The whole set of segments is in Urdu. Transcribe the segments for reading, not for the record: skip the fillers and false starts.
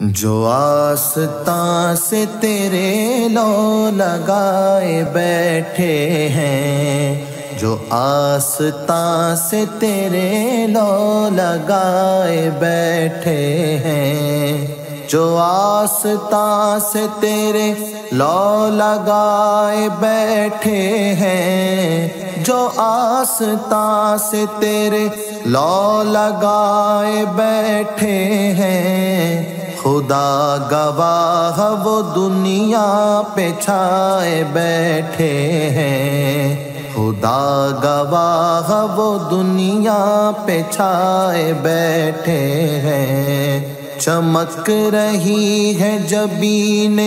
جو آستاں سے تیرے لو لگائے بیٹھے ہیں، جو آستاں سے تیرے لو لگائے بیٹھے ہیں، جو آستاں سے تیرے لو لگائے بیٹھے ہیں، جو آستاں سے تیرے لو لگائے بیٹھے ہیں، خدا گواہ وہ دنیا پہ چھائے بیٹھے ہیں، خدا گواہ وہ دنیا پہ چھائے بیٹھے ہیں۔ چمک رہی ہے جبین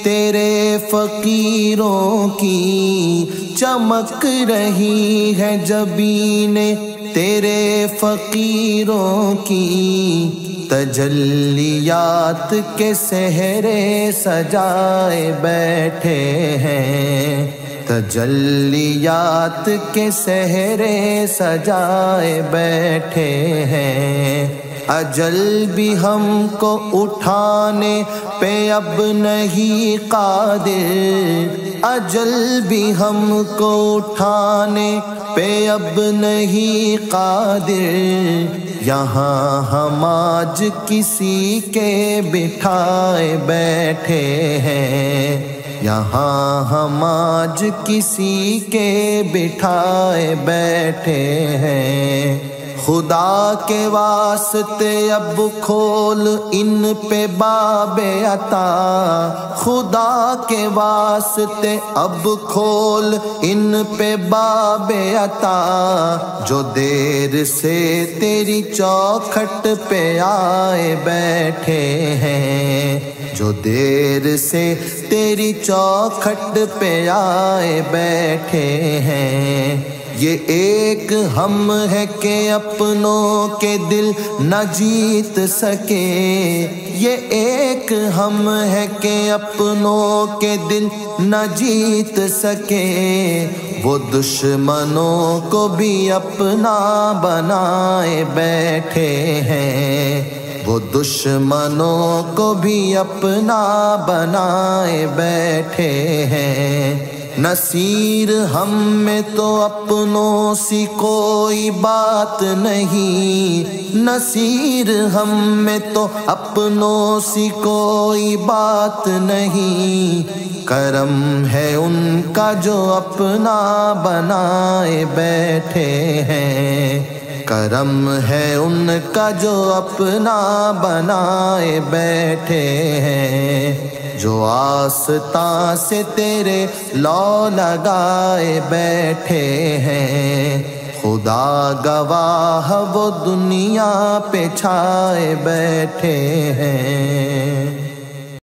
تیرے فقیروں کی، چمک رہی ہے جبین تیرے فقیروں کی، تجلیات کے سہرے سجائے بیٹھے ہیں، تجلیات کے سہرے سجائے بیٹھے ہیں۔ اجل بھی ہم کو اٹھانے پہ اب نہیں قادر، اجل بھی ہم کو اٹھانے پہ اب نہیں قادر، یہاں ہم آج کسی کے بٹھائے بیٹھے ہیں، یہاں ہم آج کسی کے بٹھائے بیٹھے ہیں۔ خدا کے واسطے اب کھول ان پہ باب عطا، خدا کے واسطے اب کھول ان پہ باب عطا، جو دیر سے تیری چوکھٹ پہ آئے بیٹھے ہیں، جو دیر سے تیری چوکھٹ پہ آئے بیٹھے ہیں۔ یہ ایک ہم ہے کہ اپنوں کے دل نہ جیت سکے، یہ ایک ہم ہے کہ اپنوں کے دل نہ جیت سکے، وہ دشمنوں کو بھی اپنا بنائے بیٹھے ہیں، وہ دشمنوں کو بھی اپنا بنائے بیٹھے ہیں۔ نصیر ہم میں تو اپنوں سی کوئی بات نہیں، نصیر ہم میں تو اپنوں سی کوئی بات نہیں، کرم ہے ان کا جو اپنا بنائے بیٹھے ہیں، کرم ہے ان کا جو اپنا بنائے بیٹھے ہیں۔ جو آستاں سے تیرے لو لگائے بیٹھے ہیں، خدا گواہ وہ دنیا پہ چھائے بیٹھے ہیں۔